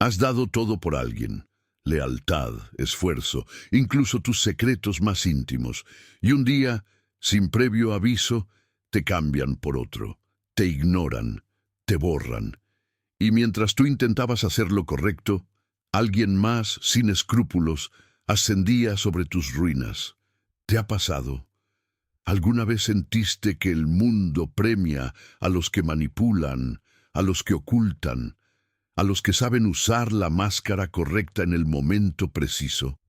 Has dado todo por alguien. Lealtad, esfuerzo, incluso tus secretos más íntimos. Y un día, sin previo aviso, te cambian por otro. Te ignoran, te borran. Y mientras tú intentabas hacer lo correcto, alguien más, sin escrúpulos, ascendía sobre tus ruinas. ¿Te ha pasado? ¿Alguna vez sentiste que el mundo premia a los que manipulan, a los que ocultan, a los que saben usar la máscara correcta en el momento preciso?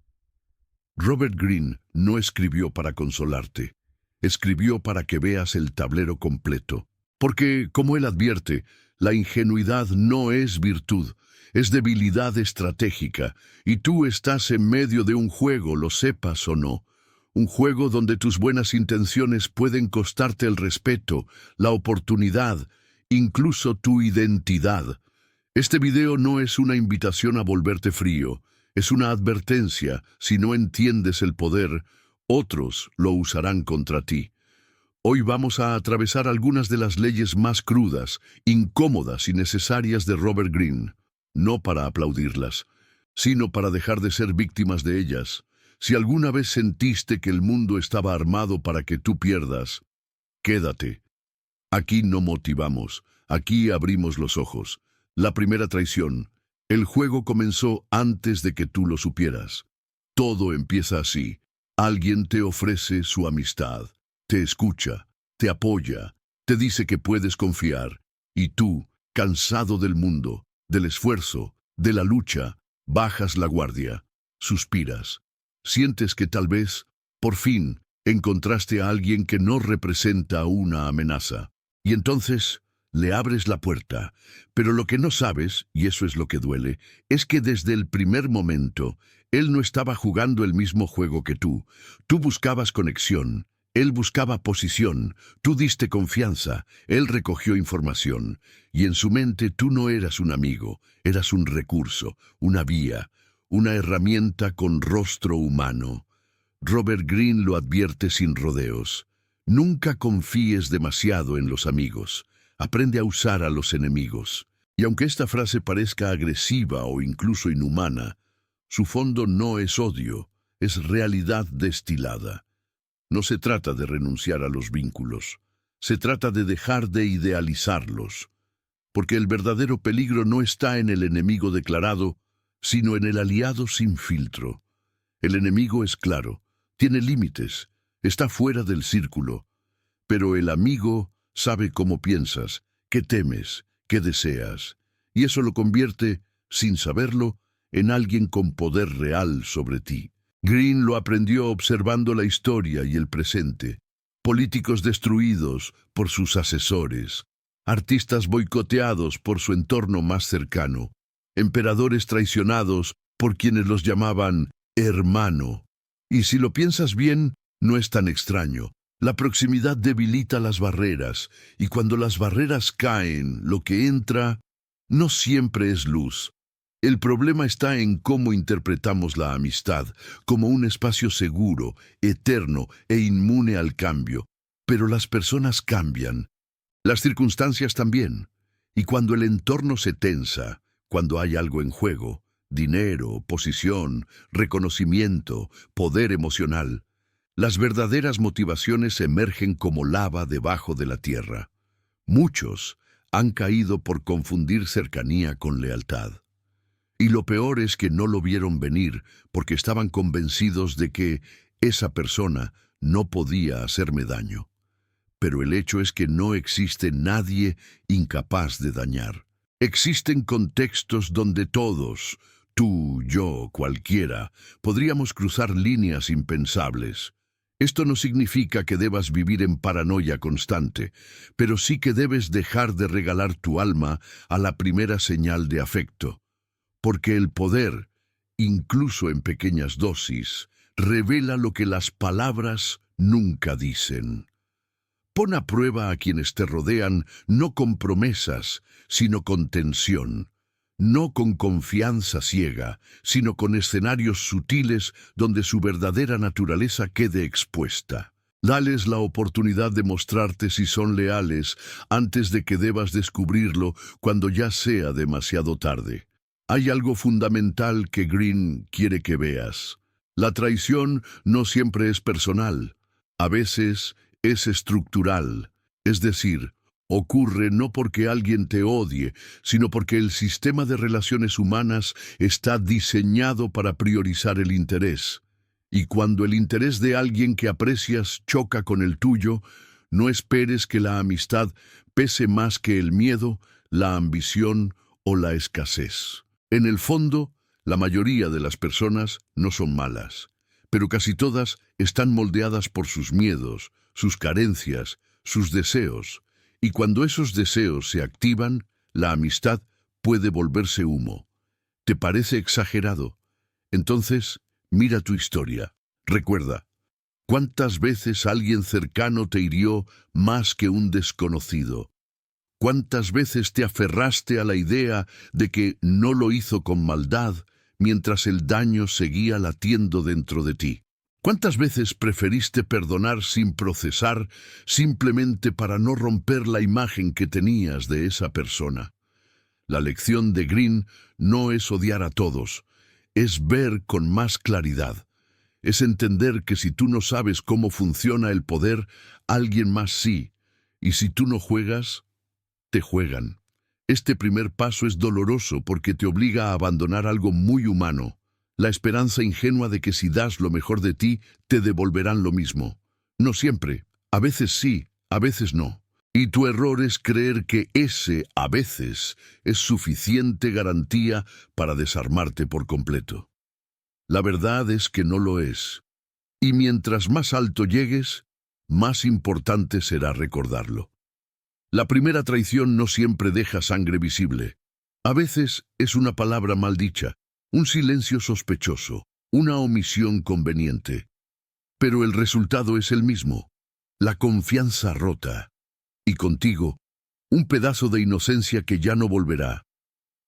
Robert Greene no escribió para consolarte, escribió para que veas el tablero completo. Porque, como él advierte, la ingenuidad no es virtud, es debilidad estratégica, y tú estás en medio de un juego, lo sepas o no. Un juego donde tus buenas intenciones pueden costarte el respeto, la oportunidad, incluso tu identidad. Este video no es una invitación a volverte frío, es una advertencia. Si no entiendes el poder, otros lo usarán contra ti. Hoy vamos a atravesar algunas de las leyes más crudas, incómodas y necesarias de Robert Greene, no para aplaudirlas, sino para dejar de ser víctimas de ellas. Si alguna vez sentiste que el mundo estaba armado para que tú pierdas, quédate. Aquí no motivamos, aquí abrimos los ojos. La primera traición. El juego comenzó antes de que tú lo supieras. Todo empieza así. Alguien te ofrece su amistad, te escucha, te apoya, te dice que puedes confiar, y tú, cansado del mundo, del esfuerzo, de la lucha, bajas la guardia, suspiras. Sientes que tal vez, por fin, encontraste a alguien que no representa una amenaza. Y entonces le abres la puerta. Pero lo que no sabes, y eso es lo que duele, es que desde el primer momento, él no estaba jugando el mismo juego que tú. Tú buscabas conexión, él buscaba posición, tú diste confianza, él recogió información. Y en su mente tú no eras un amigo, eras un recurso, una vía, una herramienta con rostro humano. Robert Greene lo advierte sin rodeos. Nunca confíes demasiado en los amigos. Aprende a usar a los enemigos. Y aunque esta frase parezca agresiva o incluso inhumana, su fondo no es odio, es realidad destilada. No se trata de renunciar a los vínculos. Se trata de dejar de idealizarlos. Porque el verdadero peligro no está en el enemigo declarado, sino en el aliado sin filtro. El enemigo es claro, tiene límites, está fuera del círculo, pero el amigo sabe cómo piensas, qué temes, qué deseas, y eso lo convierte, sin saberlo, en alguien con poder real sobre ti. Greene lo aprendió observando la historia y el presente. Políticos destruidos por sus asesores, artistas boicoteados por su entorno más cercano, emperadores traicionados por quienes los llamaban hermano. Y si lo piensas bien, no es tan extraño. La proximidad debilita las barreras, y cuando las barreras caen, lo que entra no siempre es luz. El problema está en cómo interpretamos la amistad, como un espacio seguro, eterno e inmune al cambio. Pero las personas cambian, las circunstancias también, y cuando el entorno se tensa, cuando hay algo en juego, dinero, posición, reconocimiento, poder emocional, las verdaderas motivaciones emergen como lava debajo de la tierra. Muchos han caído por confundir cercanía con lealtad. Y lo peor es que no lo vieron venir porque estaban convencidos de que esa persona no podía hacerme daño. Pero el hecho es que no existe nadie incapaz de dañar. Existen contextos donde todos, tú, yo, cualquiera, podríamos cruzar líneas impensables. Esto no significa que debas vivir en paranoia constante, pero sí que debes dejar de regalar tu alma a la primera señal de afecto. Porque el poder, incluso en pequeñas dosis, revela lo que las palabras nunca dicen. Pon a prueba a quienes te rodean no con promesas, sino con tensión. No con confianza ciega, sino con escenarios sutiles donde su verdadera naturaleza quede expuesta. Dales la oportunidad de mostrarte si son leales antes de que debas descubrirlo cuando ya sea demasiado tarde. Hay algo fundamental que Green quiere que veas. La traición no siempre es personal. A veces es estructural. Es decir, ocurre no porque alguien te odie, sino porque el sistema de relaciones humanas está diseñado para priorizar el interés. Y cuando el interés de alguien que aprecias choca con el tuyo, no esperes que la amistad pese más que el miedo, la ambición o la escasez. En el fondo, la mayoría de las personas no son malas, pero casi todas están moldeadas por sus miedos, sus carencias, sus deseos. Y cuando esos deseos se activan, la amistad puede volverse humo. ¿Te parece exagerado? Entonces, mira tu historia. Recuerda, ¿cuántas veces alguien cercano te hirió más que un desconocido? ¿Cuántas veces te aferraste a la idea de que no lo hizo con maldad mientras el daño seguía latiendo dentro de ti? ¿Cuántas veces preferiste perdonar sin procesar simplemente para no romper la imagen que tenías de esa persona? La lección de Green no es odiar a todos, es ver con más claridad. Es entender que si tú no sabes cómo funciona el poder, alguien más sí. Y si tú no juegas, te juegan. Este primer paso es doloroso porque te obliga a abandonar algo muy humano, la esperanza ingenua de que si das lo mejor de ti, te devolverán lo mismo. No siempre, a veces sí, a veces no. Y tu error es creer que ese a veces es suficiente garantía para desarmarte por completo. La verdad es que no lo es. Y mientras más alto llegues, más importante será recordarlo. La primera traición no siempre deja sangre visible. A veces es una palabra mal dicha, un silencio sospechoso, una omisión conveniente. Pero el resultado es el mismo, la confianza rota. Y contigo, un pedazo de inocencia que ya no volverá.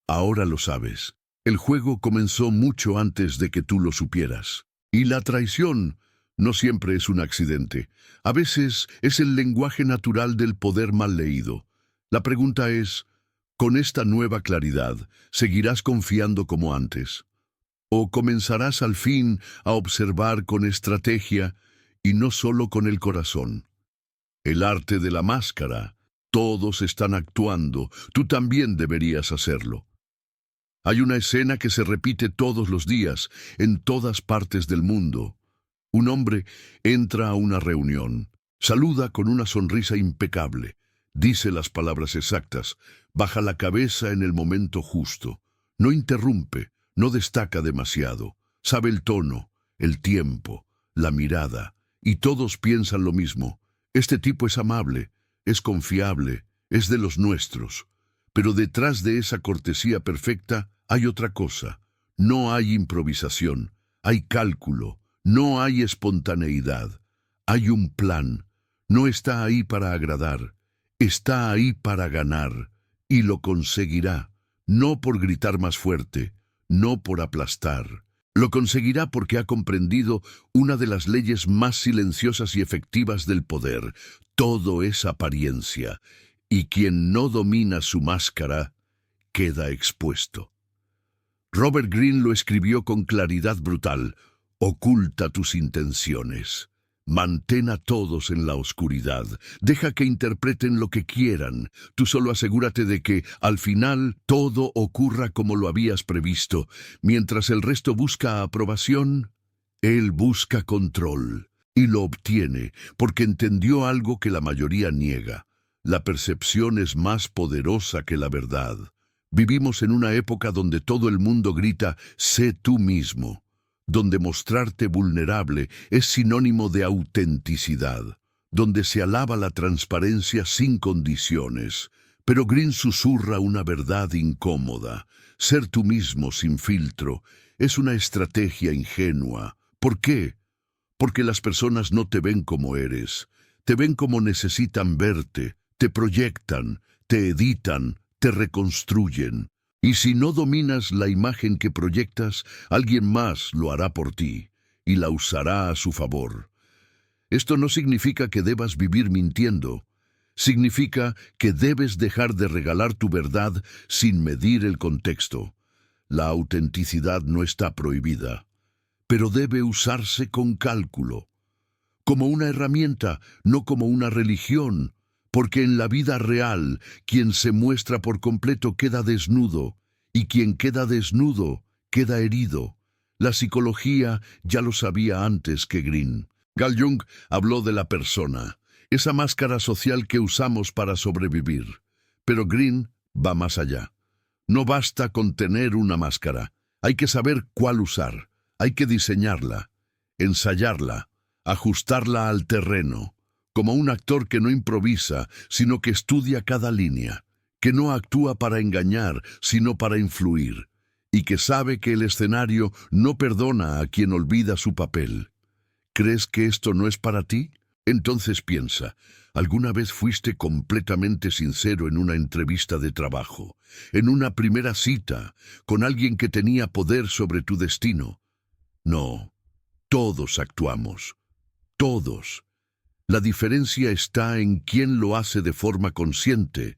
Ahora lo sabes. El juego comenzó mucho antes de que tú lo supieras. Y la traición no siempre es un accidente. A veces es el lenguaje natural del poder mal leído. La pregunta es, ¿con esta nueva claridad seguirás confiando como antes? ¿O comenzarás al fin a observar con estrategia y no solo con el corazón? El arte de la máscara. Todos están actuando. Tú también deberías hacerlo. Hay una escena que se repite todos los días, en todas partes del mundo. Un hombre entra a una reunión, saluda con una sonrisa impecable, dice las palabras exactas, baja la cabeza en el momento justo, no interrumpe, no destaca demasiado, sabe el tono, el tiempo, la mirada, y todos piensan lo mismo. Este tipo es amable, es confiable, es de los nuestros. Pero detrás de esa cortesía perfecta hay otra cosa. No hay improvisación, hay cálculo, no hay espontaneidad. Hay un plan. No está ahí para agradar, está ahí para ganar, y lo conseguirá, no por gritar más fuerte, no por aplastar. Lo conseguirá porque ha comprendido una de las leyes más silenciosas y efectivas del poder. Todo es apariencia, y quien no domina su máscara queda expuesto. Robert Greene lo escribió con claridad brutal. Oculta tus intenciones. Mantén a todos en la oscuridad. Deja que interpreten lo que quieran. Tú solo asegúrate de que, al final, todo ocurra como lo habías previsto. Mientras el resto busca aprobación, él busca control. Y lo obtiene, porque entendió algo que la mayoría niega. La percepción es más poderosa que la verdad. Vivimos en una época donde todo el mundo grita, sé tú mismo, donde mostrarte vulnerable es sinónimo de autenticidad, donde se alaba la transparencia sin condiciones. Pero Green susurra una verdad incómoda. Ser tú mismo sin filtro es una estrategia ingenua. ¿Por qué? Porque las personas no te ven como eres, te ven como necesitan verte, te proyectan, te editan, te reconstruyen. Y si no dominas la imagen que proyectas, alguien más lo hará por ti y la usará a su favor. Esto no significa que debas vivir mintiendo. Significa que debes dejar de regalar tu verdad sin medir el contexto. La autenticidad no está prohibida, pero debe usarse con cálculo, como una herramienta, no como una religión, porque en la vida real, quien se muestra por completo queda desnudo, y quien queda desnudo queda herido. La psicología ya lo sabía antes que Green. Carl Jung habló de la persona, esa máscara social que usamos para sobrevivir. Pero Green va más allá. No basta con tener una máscara, hay que saber cuál usar, hay que diseñarla, ensayarla, ajustarla al terreno, como un actor que no improvisa, sino que estudia cada línea, que no actúa para engañar, sino para influir, y que sabe que el escenario no perdona a quien olvida su papel. ¿Crees que esto no es para ti? Entonces piensa, ¿alguna vez fuiste completamente sincero en una entrevista de trabajo, en una primera cita, con alguien que tenía poder sobre tu destino? No, todos actuamos. Todos. La diferencia está en quién lo hace de forma consciente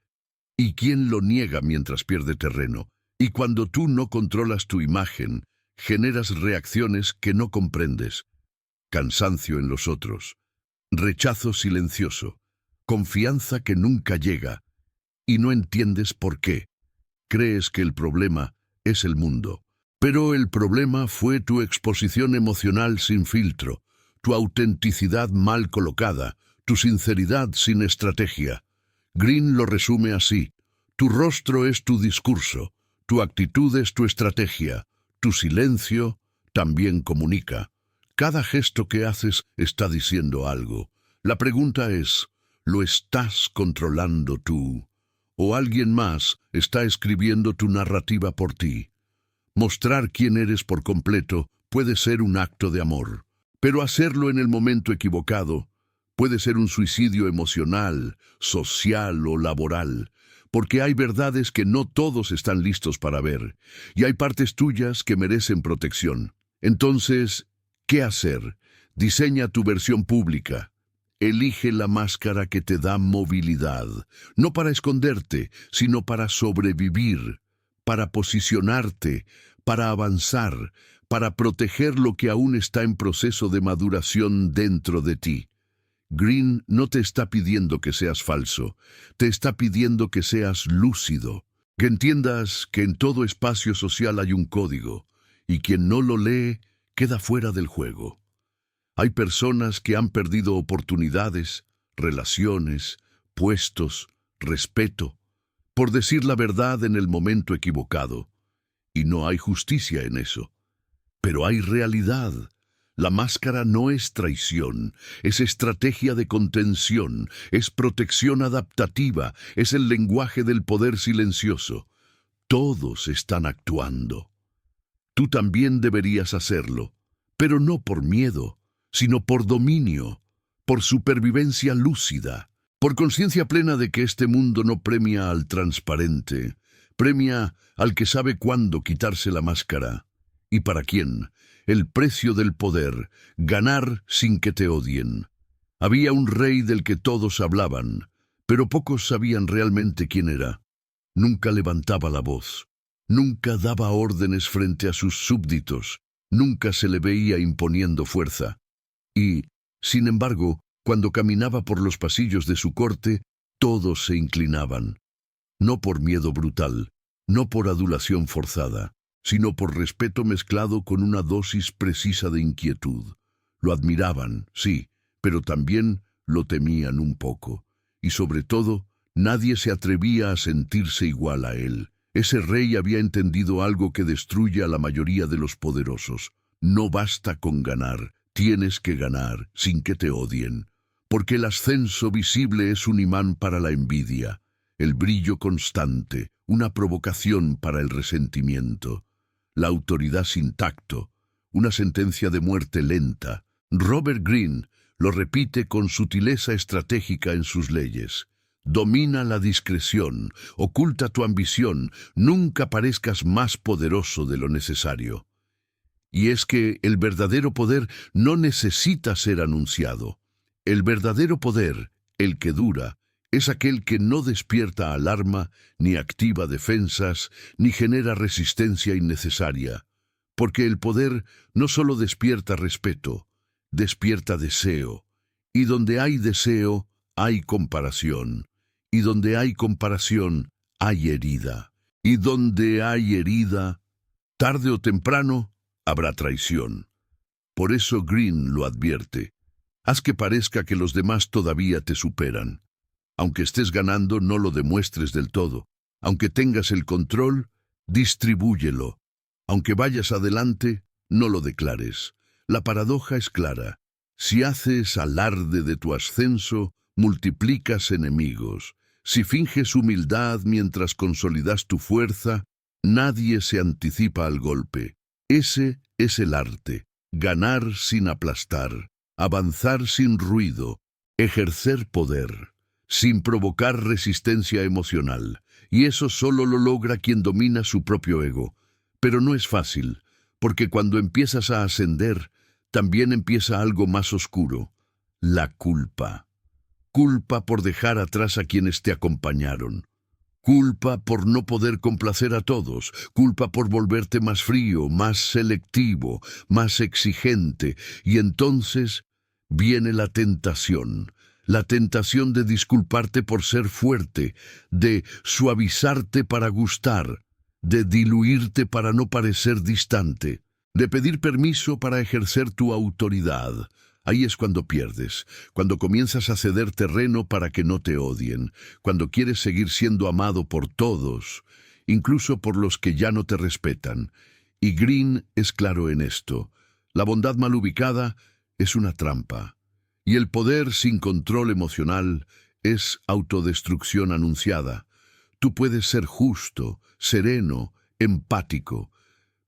y quién lo niega mientras pierde terreno. Y cuando tú no controlas tu imagen, generas reacciones que no comprendes. Cansancio en los otros, rechazo silencioso, confianza que nunca llega, y no entiendes por qué. Crees que el problema es el mundo. Pero el problema fue tu exposición emocional sin filtro, tu autenticidad mal colocada, tu sinceridad sin estrategia. Green lo resume así: tu rostro es tu discurso, tu actitud es tu estrategia, tu silencio también comunica. Cada gesto que haces está diciendo algo. La pregunta es, ¿lo estás controlando tú? ¿O alguien más está escribiendo tu narrativa por ti? Mostrar quién eres por completo puede ser un acto de amor, pero hacerlo en el momento equivocado puede ser un suicidio emocional, social o laboral, porque hay verdades que no todos están listos para ver, y hay partes tuyas que merecen protección. Entonces, ¿qué hacer? Diseña tu versión pública. Elige la máscara que te da movilidad, no para esconderte, sino para sobrevivir, para posicionarte, para avanzar, para proteger lo que aún está en proceso de maduración dentro de ti. Green no te está pidiendo que seas falso, te está pidiendo que seas lúcido, que entiendas que en todo espacio social hay un código, y quien no lo lee queda fuera del juego. Hay personas que han perdido oportunidades, relaciones, puestos, respeto, por decir la verdad en el momento equivocado, y no hay justicia en eso. Pero hay realidad. La máscara no es traición, es estrategia de contención, es protección adaptativa, es el lenguaje del poder silencioso. Todos están actuando. Tú también deberías hacerlo, pero no por miedo, sino por dominio, por supervivencia lúcida, por conciencia plena de que este mundo no premia al transparente, premia al que sabe cuándo quitarse la máscara. ¿Y para quién? El precio del poder, ganar sin que te odien. Había un rey del que todos hablaban, pero pocos sabían realmente quién era. Nunca levantaba la voz, nunca daba órdenes frente a sus súbditos, nunca se le veía imponiendo fuerza. Y, sin embargo, cuando caminaba por los pasillos de su corte, todos se inclinaban. No por miedo brutal, no por adulación forzada, sino por respeto mezclado con una dosis precisa de inquietud. Lo admiraban, sí, pero también lo temían un poco. Y sobre todo, nadie se atrevía a sentirse igual a él. Ese rey había entendido algo que destruye a la mayoría de los poderosos. No basta con ganar, tienes que ganar sin que te odien. Porque el ascenso visible es un imán para la envidia, el brillo constante, una provocación para el resentimiento. La autoridad sin tacto, una sentencia de muerte lenta. Robert Greene lo repite con sutileza estratégica en sus leyes. Domina la discreción, oculta tu ambición, nunca parezcas más poderoso de lo necesario. Y es que el verdadero poder no necesita ser anunciado. El verdadero poder, el que dura, Es aquel que no despierta alarma, ni activa defensas, ni genera resistencia innecesaria. Porque el poder no solo despierta respeto, despierta deseo. Y donde hay deseo, hay comparación. Y donde hay comparación, hay herida. Y donde hay herida, tarde o temprano, habrá traición. Por eso Green lo advierte. Haz que parezca que los demás todavía te superan. Aunque estés ganando, no lo demuestres del todo. Aunque tengas el control, distribúyelo. Aunque vayas adelante, no lo declares. La paradoja es clara. Si haces alarde de tu ascenso, multiplicas enemigos. Si finges humildad mientras consolidas tu fuerza, nadie se anticipa al golpe. Ese es el arte. Ganar sin aplastar. Avanzar sin ruido. Ejercer poder, sin provocar resistencia emocional. Y eso solo lo logra quien domina su propio ego. Pero no es fácil, porque cuando empiezas a ascender, también empieza algo más oscuro, la culpa. Culpa por dejar atrás a quienes te acompañaron. Culpa por no poder complacer a todos. Culpa por volverte más frío, más selectivo, más exigente. Y entonces viene la tentación. La tentación de disculparte por ser fuerte, de suavizarte para gustar, de diluirte para no parecer distante, de pedir permiso para ejercer tu autoridad. Ahí es cuando pierdes, cuando comienzas a ceder terreno para que no te odien, cuando quieres seguir siendo amado por todos, incluso por los que ya no te respetan. Y Green es claro en esto. La bondad mal ubicada es una trampa. Y el poder sin control emocional es autodestrucción anunciada. Tú puedes ser justo, sereno, empático,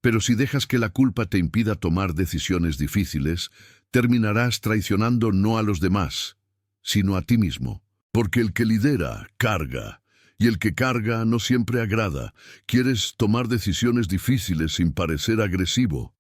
pero si dejas que la culpa te impida tomar decisiones difíciles, terminarás traicionando no a los demás, sino a ti mismo. Porque el que lidera, carga, y el que carga no siempre agrada. Quieres tomar decisiones difíciles sin parecer agresivo.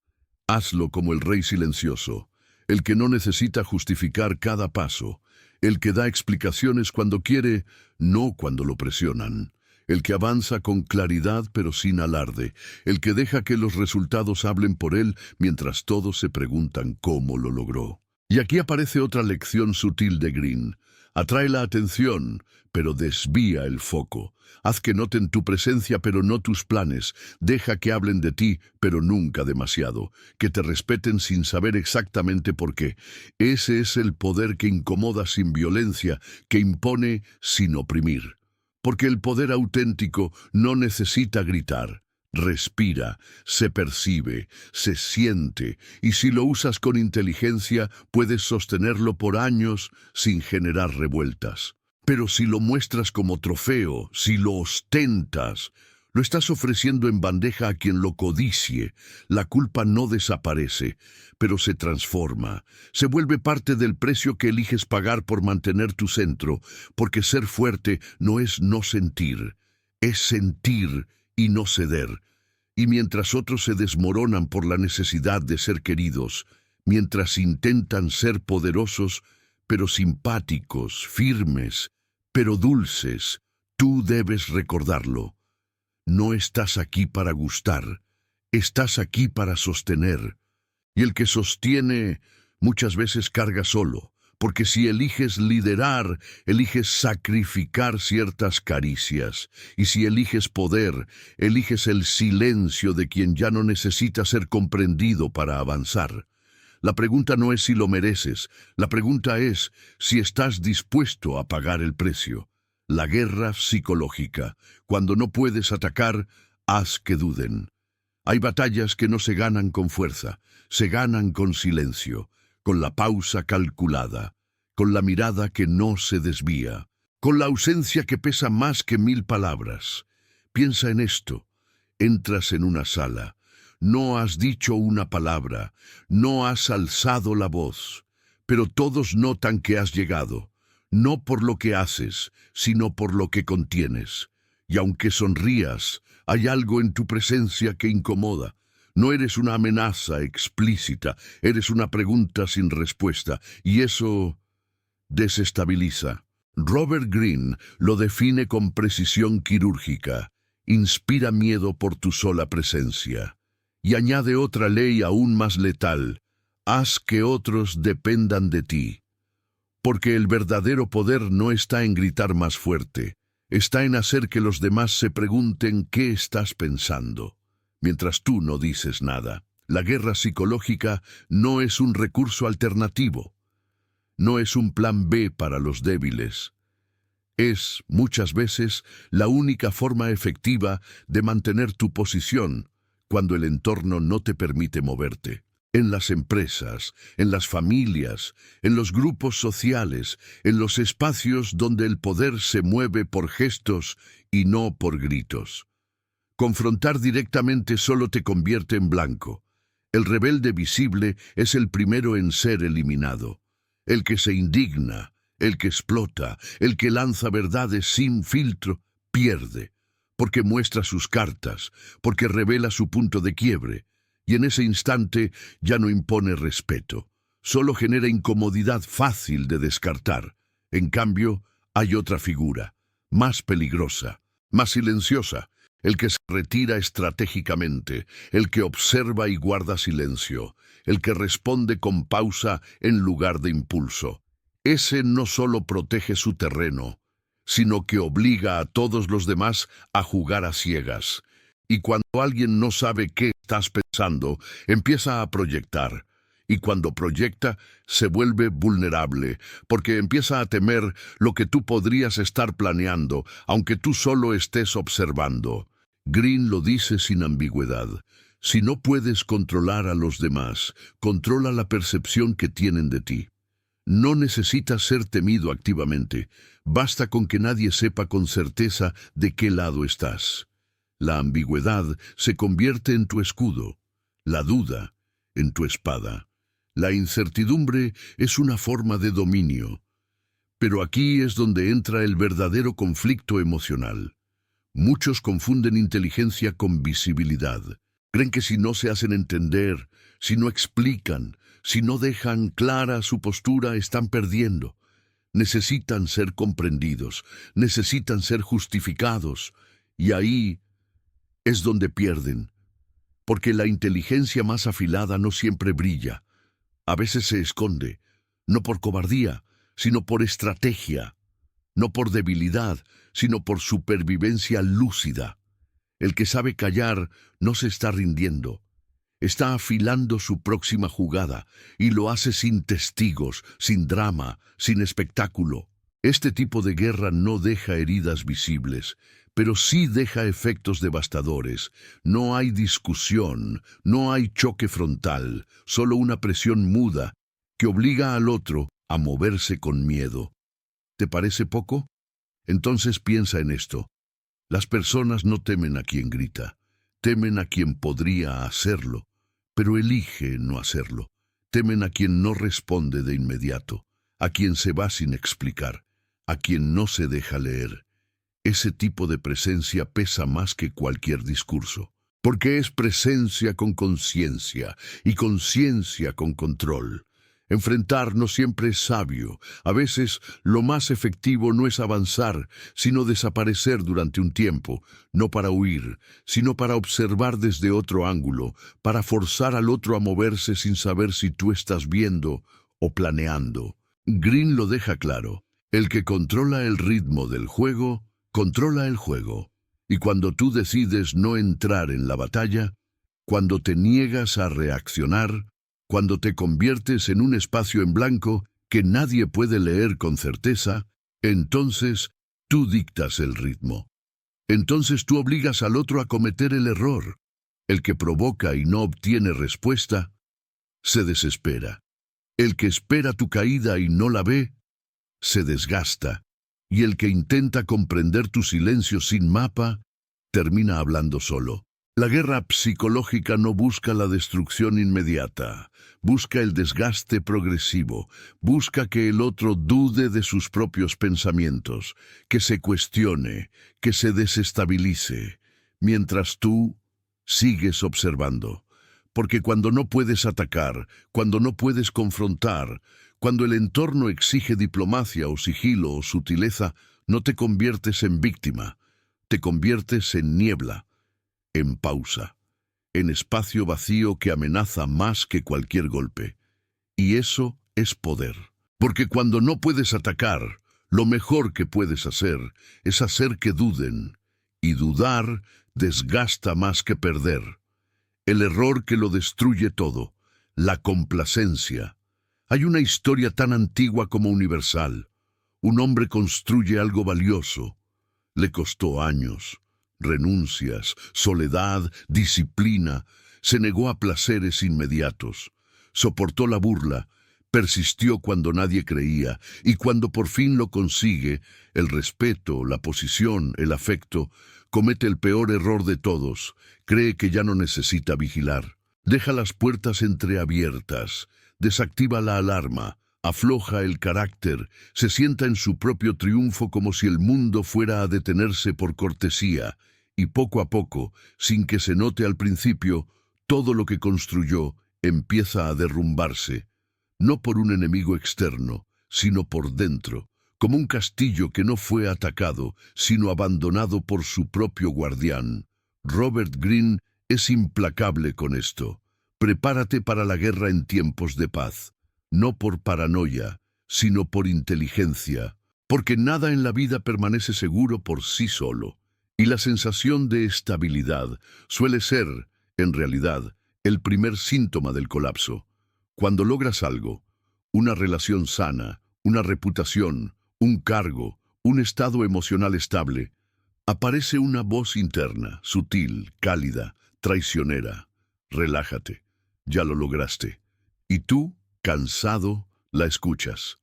Hazlo como el rey silencioso, el que no necesita justificar cada paso, el que da explicaciones cuando quiere, no cuando lo presionan. El que avanza con claridad pero sin alarde, el que deja que los resultados hablen por él mientras todos se preguntan cómo lo logró. Y aquí aparece otra lección sutil de Green. Atrae la atención, pero desvía el foco. Haz que noten tu presencia, pero no tus planes. Deja que hablen de ti, pero nunca demasiado. Que te respeten sin saber exactamente por qué. Ese es el poder que incomoda sin violencia, que impone sin oprimir. Porque el poder auténtico no necesita gritar. Respira, se percibe, se siente, y si lo usas con inteligencia, puedes sostenerlo por años sin generar revueltas. Pero si lo muestras como trofeo, si lo ostentas, lo estás ofreciendo en bandeja a quien lo codicie. La culpa no desaparece, pero se transforma. Se vuelve parte del precio que eliges pagar por mantener tu centro, porque ser fuerte no es no sentir, es sentir y no ceder. Y mientras otros se desmoronan por la necesidad de ser queridos, mientras intentan ser poderosos, pero simpáticos, firmes, pero dulces, tú debes recordarlo. No estás aquí para gustar, estás aquí para sostener. Y el que sostiene muchas veces carga solo, porque si eliges liderar, eliges sacrificar ciertas caricias. Y si eliges poder, eliges el silencio de quien ya no necesita ser comprendido para avanzar. La pregunta no es si lo mereces, la pregunta es si estás dispuesto a pagar el precio. La guerra psicológica. Cuando no puedes atacar, haz que duden. Hay batallas que no se ganan con fuerza, se ganan con silencio, con la pausa calculada, con la mirada que no se desvía, con la ausencia que pesa más que 1000 palabras. Piensa en esto. Entras en una sala. No has dicho una palabra, no has alzado la voz, pero todos notan que has llegado. No por lo que haces, sino por lo que contienes. Y aunque sonrías, hay algo en tu presencia que incomoda. No eres una amenaza explícita, eres una pregunta sin respuesta, y eso desestabiliza. Robert Greene lo define con precisión quirúrgica. Inspira miedo por tu sola presencia. Y añade otra ley aún más letal. Haz que otros dependan de ti. Porque el verdadero poder no está en gritar más fuerte. Está en hacer que los demás se pregunten qué estás pensando, mientras tú no dices nada. La guerra psicológica no es un recurso alternativo. No es un plan B para los débiles. Es, muchas veces, la única forma efectiva de mantener tu posición cuando el entorno no te permite moverte. En las empresas, en las familias, en los grupos sociales, en los espacios donde el poder se mueve por gestos y no por gritos. Confrontar directamente solo te convierte en blanco. El rebelde visible es el primero en ser eliminado. El que se indigna, el que explota, el que lanza verdades sin filtro, pierde, porque muestra sus cartas, porque revela su punto de quiebre. Y en ese instante ya no impone respeto, solo genera incomodidad fácil de descartar. En cambio, hay otra figura, más peligrosa, más silenciosa, el que se retira estratégicamente, el que observa y guarda silencio, el que responde con pausa en lugar de impulso. Ese no solo protege su terreno, sino que obliga a todos los demás a jugar a ciegas. Y cuando alguien no sabe qué estás pensando, empieza a proyectar. Y cuando proyecta, se vuelve vulnerable, porque empieza a temer lo que tú podrías estar planeando, aunque tú solo estés observando. Greene lo dice sin ambigüedad. Si no puedes controlar a los demás, controla la percepción que tienen de ti. No necesitas ser temido activamente. Basta con que nadie sepa con certeza de qué lado estás. La ambigüedad se convierte en tu escudo, la duda en tu espada. La incertidumbre es una forma de dominio. Pero aquí es donde entra el verdadero conflicto emocional. Muchos confunden inteligencia con visibilidad. Creen que si no se hacen entender, si no explican, si no dejan clara su postura, están perdiendo. Necesitan ser comprendidos, necesitan ser justificados, y ahí es donde pierden, porque la inteligencia más afilada no siempre brilla. A veces se esconde, no por cobardía, sino por estrategia, no por debilidad, sino por supervivencia lúcida. El que sabe callar no se está rindiendo. Está afilando su próxima jugada y lo hace sin testigos, sin drama, sin espectáculo. Este tipo de guerra no deja heridas visibles, pero sí deja efectos devastadores. No hay discusión, no hay choque frontal, solo una presión muda que obliga al otro a moverse con miedo. ¿Te parece poco? Entonces piensa en esto. Las personas no temen a quien grita, temen a quien podría hacerlo, pero elige no hacerlo. Temen a quien no responde de inmediato, a quien se va sin explicar, a quien no se deja leer. Ese tipo de presencia pesa más que cualquier discurso, porque es presencia con conciencia y conciencia con control. Enfrentar no siempre es sabio. A veces lo más efectivo no es avanzar, sino desaparecer durante un tiempo, no para huir, sino para observar desde otro ángulo, para forzar al otro a moverse sin saber si tú estás viendo o planeando. Greene lo deja claro. El que controla el ritmo del juego, controla el juego. Y cuando tú decides no entrar en la batalla, cuando te niegas a reaccionar, cuando te conviertes en un espacio en blanco que nadie puede leer con certeza, entonces tú dictas el ritmo. Entonces tú obligas al otro a cometer el error. El que provoca y no obtiene respuesta, se desespera. El que espera tu caída y no la ve, se desgasta. Y el que intenta comprender tu silencio sin mapa, termina hablando solo. La guerra psicológica no busca la destrucción inmediata, busca el desgaste progresivo, busca que el otro dude de sus propios pensamientos, que se cuestione, que se desestabilice, mientras tú sigues observando. Porque cuando no puedes atacar, cuando no puedes confrontar, cuando el entorno exige diplomacia o sigilo o sutileza, no te conviertes en víctima, te conviertes en niebla, en pausa, en espacio vacío que amenaza más que cualquier golpe. Y eso es poder. Porque cuando no puedes atacar, lo mejor que puedes hacer es hacer que duden. Y dudar desgasta más que perder. El error que lo destruye todo, la complacencia. Hay una historia tan antigua como universal. Un hombre construye algo valioso. Le costó años, renuncias, soledad, disciplina. Se negó a placeres inmediatos. Soportó la burla, persistió cuando nadie creía, y cuando por fin lo consigue, el respeto, la posición, el afecto, comete el peor error de todos, cree que ya no necesita vigilar. Deja las puertas entreabiertas, desactiva la alarma, afloja el carácter, se sienta en su propio triunfo como si el mundo fuera a detenerse por cortesía, y poco a poco, sin que se note al principio, todo lo que construyó empieza a derrumbarse, no por un enemigo externo, sino por dentro, como un castillo que no fue atacado, sino abandonado por su propio guardián. Robert Greene es implacable con esto. Prepárate para la guerra en tiempos de paz, no por paranoia, sino por inteligencia, porque nada en la vida permanece seguro por sí solo, y la sensación de estabilidad suele ser, en realidad, el primer síntoma del colapso. Cuando logras algo, una relación sana, una reputación, un cargo, un estado emocional estable, aparece una voz interna, sutil, cálida, traicionera. Relájate, ya lo lograste. Y tú, cansado, la escuchas.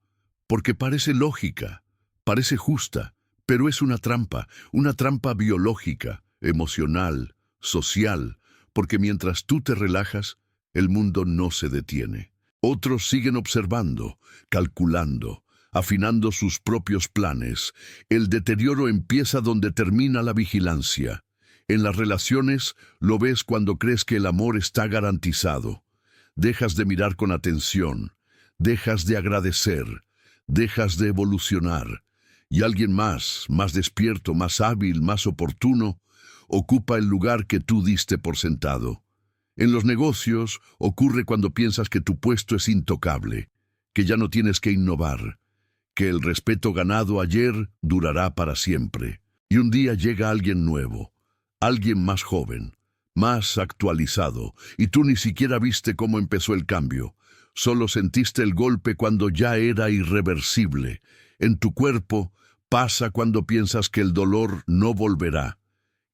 Porque parece lógica, parece justa, pero es una trampa biológica, emocional, social, porque mientras tú te relajas, el mundo no se detiene. Otros siguen observando, calculando, afinando sus propios planes. El deterioro empieza donde termina la vigilancia. En las relaciones lo ves cuando crees que el amor está garantizado. Dejas de mirar con atención, dejas de agradecer, dejas de evolucionar. Y alguien más despierto, más hábil, más oportuno, ocupa el lugar que tú diste por sentado. En los negocios ocurre cuando piensas que tu puesto es intocable, que ya no tienes que innovar, que el respeto ganado ayer durará para siempre. Y un día llega alguien nuevo, alguien más joven, más actualizado, y tú ni siquiera viste cómo empezó el cambio. Solo sentiste el golpe cuando ya era irreversible. En tu cuerpo pasa cuando piensas que el dolor no volverá,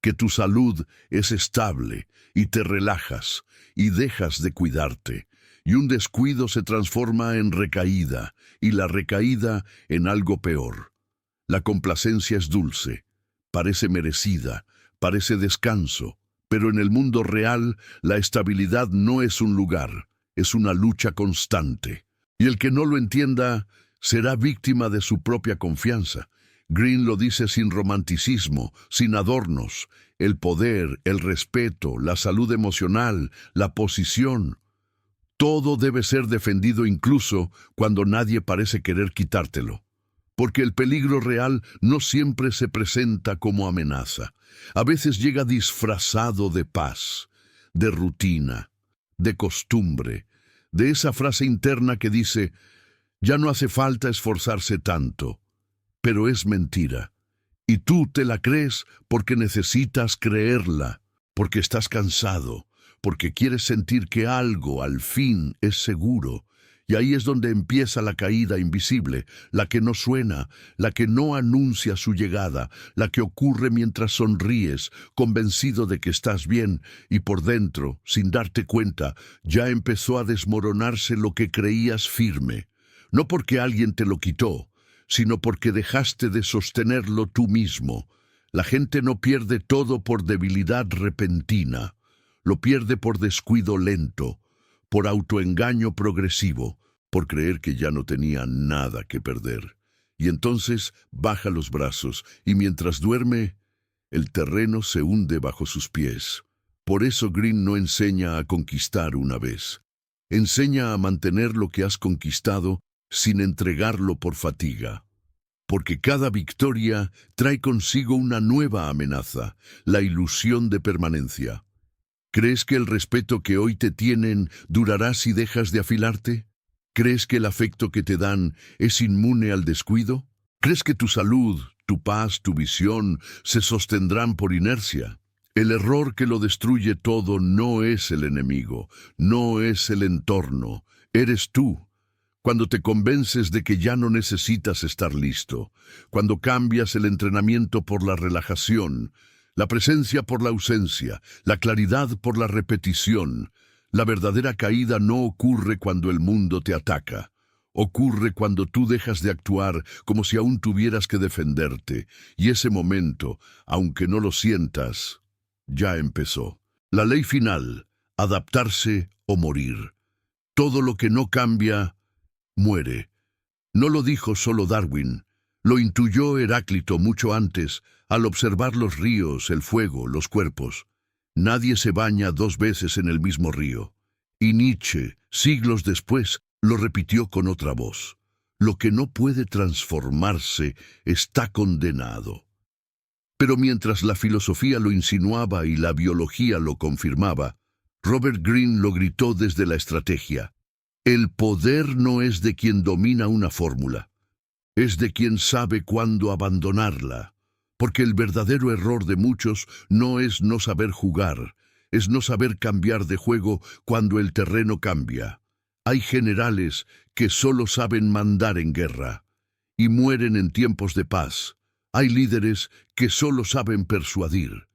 que tu salud es estable y te relajas y dejas de cuidarte. Y un descuido se transforma en recaída y la recaída en algo peor. La complacencia es dulce, parece merecida, parece descanso, pero en el mundo real la estabilidad no es un lugar, es una lucha constante. Y el que no lo entienda será víctima de su propia confianza. Greene lo dice sin romanticismo, sin adornos. El poder, el respeto, la salud emocional, la posición, todo debe ser defendido incluso cuando nadie parece querer quitártelo. Porque el peligro real no siempre se presenta como amenaza. A veces llega disfrazado de paz, de rutina, de costumbre, de esa frase interna que dice, ya no hace falta esforzarse tanto. Pero es mentira. Y tú te la crees porque necesitas creerla, porque estás cansado, porque quieres sentir que algo al fin es seguro. Y ahí es donde empieza la caída invisible, la que no suena, la que no anuncia su llegada, la que ocurre mientras sonríes, convencido de que estás bien, y por dentro, sin darte cuenta, ya empezó a desmoronarse lo que creías firme. No porque alguien te lo quitó, sino porque dejaste de sostenerlo tú mismo. La gente no pierde todo por debilidad repentina, lo pierde por descuido lento, por autoengaño progresivo, por creer que ya no tenía nada que perder. Y entonces baja los brazos, y mientras duerme, el terreno se hunde bajo sus pies. Por eso Green no enseña a conquistar una vez. Enseña a mantener lo que has conquistado sin entregarlo por fatiga. Porque cada victoria trae consigo una nueva amenaza, la ilusión de permanencia. ¿Crees que el respeto que hoy te tienen durará si dejas de afilarte? ¿Crees que el afecto que te dan es inmune al descuido? ¿Crees que tu salud, tu paz, tu visión se sostendrán por inercia? El error que lo destruye todo no es el enemigo, no es el entorno, eres tú. Cuando te convences de que ya no necesitas estar listo, cuando cambias el entrenamiento por la relajación, la presencia por la ausencia, la claridad por la repetición, la verdadera caída no ocurre cuando el mundo te ataca. Ocurre cuando tú dejas de actuar como si aún tuvieras que defenderte, y ese momento, aunque no lo sientas, ya empezó. La ley final, adaptarse o morir. Todo lo que no cambia, muere. No lo dijo solo Darwin, lo intuyó Heráclito mucho antes, al observar los ríos, el fuego, los cuerpos. Nadie se baña 2 veces en el mismo río. Y Nietzsche, siglos después, lo repitió con otra voz. Lo que no puede transformarse está condenado. Pero mientras la filosofía lo insinuaba y la biología lo confirmaba, Robert Greene lo gritó desde la estrategia. El poder no es de quien domina una fórmula, es de quien sabe cuándo abandonarla, porque el verdadero error de muchos no es no saber jugar, es no saber cambiar de juego cuando el terreno cambia. Hay generales que solo saben mandar en guerra y mueren en tiempos de paz. Hay líderes que solo saben persuadir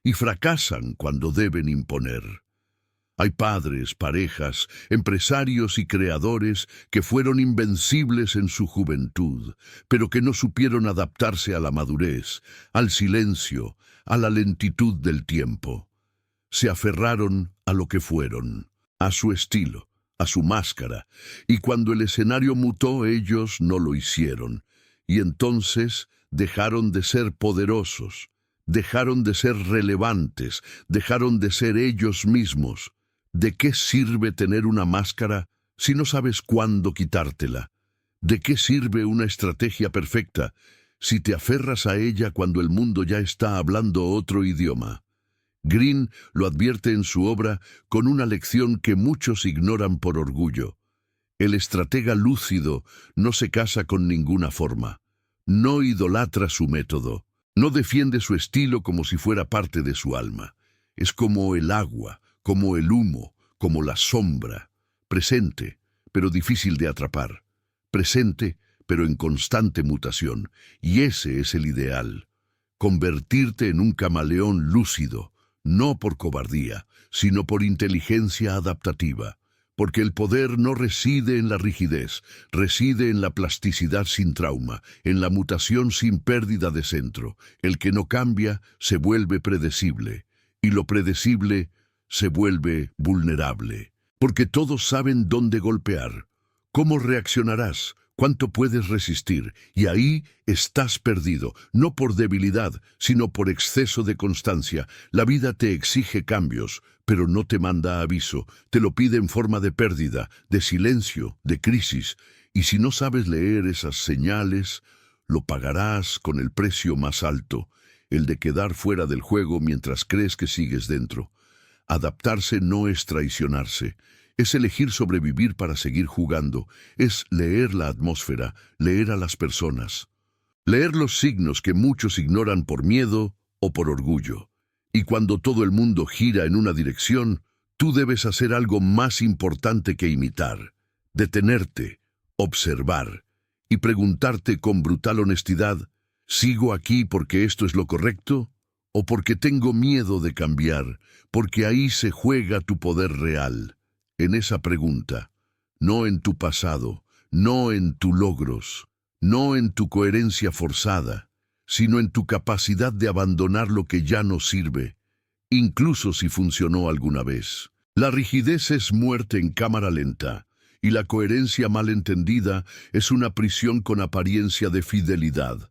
y fracasan cuando deben imponer. Hay padres, parejas, empresarios y creadores que fueron invencibles en su juventud, pero que no supieron adaptarse a la madurez, al silencio, a la lentitud del tiempo. Se aferraron a lo que fueron, a su estilo, a su máscara, y cuando el escenario mutó ellos no lo hicieron, y entonces dejaron de ser poderosos, dejaron de ser relevantes, dejaron de ser ellos mismos. ¿De qué sirve tener una máscara si no sabes cuándo quitártela? ¿De qué sirve una estrategia perfecta si te aferras a ella cuando el mundo ya está hablando otro idioma? Greene lo advierte en su obra con una lección que muchos ignoran por orgullo. El estratega lúcido no se casa con ninguna forma, no idolatra su método, no defiende su estilo como si fuera parte de su alma. Es como el agua, como el humo, como la sombra, presente, pero difícil de atrapar, presente, pero en constante mutación, y ese es el ideal, convertirte en un camaleón lúcido, no por cobardía, sino por inteligencia adaptativa, porque el poder no reside en la rigidez, reside en la plasticidad sin trauma, en la mutación sin pérdida de centro. El que no cambia se vuelve predecible, y lo predecible se vuelve vulnerable. Porque todos saben dónde golpear, cómo reaccionarás, cuánto puedes resistir, y ahí estás perdido, no por debilidad, sino por exceso de constancia. La vida te exige cambios, pero no te manda aviso, te lo pide en forma de pérdida, de silencio, de crisis, y si no sabes leer esas señales, lo pagarás con el precio más alto, el de quedar fuera del juego mientras crees que sigues dentro. Adaptarse no es traicionarse, es elegir sobrevivir para seguir jugando, es leer la atmósfera, leer a las personas, leer los signos que muchos ignoran por miedo o por orgullo. Y cuando todo el mundo gira en una dirección, tú debes hacer algo más importante que imitar, detenerte, observar y preguntarte con brutal honestidad, ¿sigo aquí porque esto es lo correcto? ¿O porque tengo miedo de cambiar? Porque ahí se juega tu poder real, en esa pregunta, no en tu pasado, no en tus logros, no en tu coherencia forzada, sino en tu capacidad de abandonar lo que ya no sirve, incluso si funcionó alguna vez. La rigidez es muerte en cámara lenta, y la coherencia mal entendida es una prisión con apariencia de fidelidad.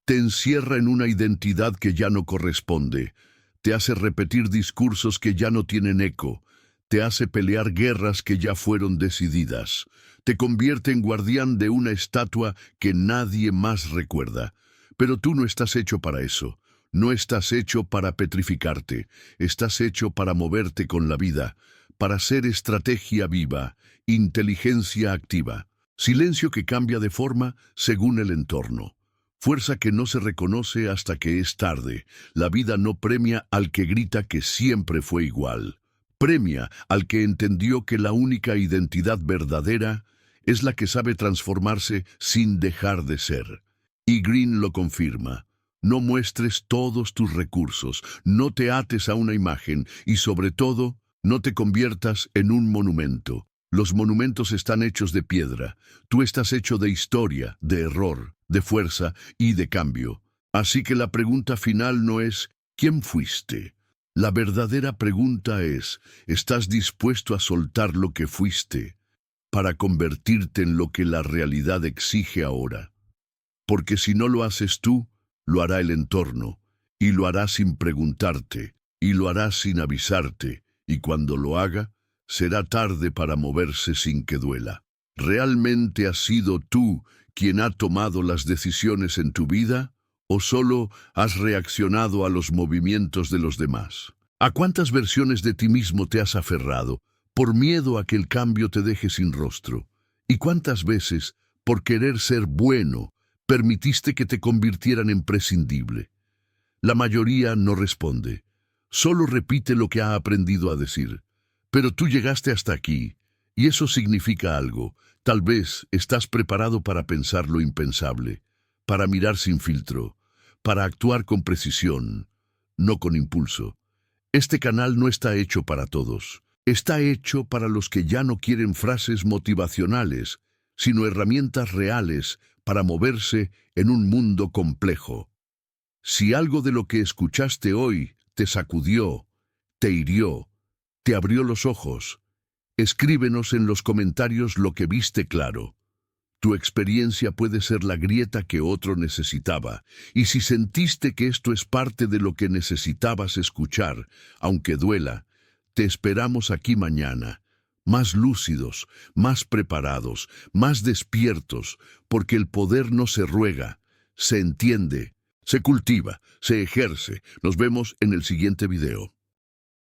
Te encierra en una identidad que ya no corresponde, te hace repetir discursos que ya no tienen eco, te hace pelear guerras que ya fueron decididas, te convierte en guardián de una estatua que nadie más recuerda. Pero tú no estás hecho para eso, no estás hecho para petrificarte, estás hecho para moverte con la vida, para ser estrategia viva, inteligencia activa, silencio que cambia de forma según el entorno. Fuerza que no se reconoce hasta que es tarde. La vida no premia al que grita que siempre fue igual. Premia al que entendió que la única identidad verdadera es la que sabe transformarse sin dejar de ser. Y Green lo confirma. No muestres todos tus recursos, no te ates a una imagen y sobre todo, no te conviertas en un monumento. Los monumentos están hechos de piedra. Tú estás hecho de historia, de error, de fuerza y de cambio. Así que la pregunta final no es ¿quién fuiste? La verdadera pregunta es ¿estás dispuesto a soltar lo que fuiste para convertirte en lo que la realidad exige ahora? Porque si no lo haces tú, lo hará el entorno, y lo hará sin preguntarte, y lo hará sin avisarte, y cuando lo haga, será tarde para moverse sin que duela. ¿Realmente has sido tú quien ha tomado las decisiones en tu vida, o solo has reaccionado a los movimientos de los demás? ¿A cuántas versiones de ti mismo te has aferrado, por miedo a que el cambio te deje sin rostro? ¿Y cuántas veces, por querer ser bueno, permitiste que te convirtieran en prescindible? La mayoría no responde, solo repite lo que ha aprendido a decir. Pero tú llegaste hasta aquí, y eso significa algo. Tal vez estás preparado para pensar lo impensable, para mirar sin filtro, para actuar con precisión, no con impulso. Este canal no está hecho para todos. Está hecho para los que ya no quieren frases motivacionales, sino herramientas reales para moverse en un mundo complejo. Si algo de lo que escuchaste hoy te sacudió, te hirió, te abrió los ojos, escríbenos en los comentarios lo que viste claro. Tu experiencia puede ser la grieta que otro necesitaba, y si sentiste que esto es parte de lo que necesitabas escuchar, aunque duela, te esperamos aquí mañana, más lúcidos, más preparados, más despiertos, porque el poder no se ruega, se entiende, se cultiva, se ejerce. Nos vemos en el siguiente video.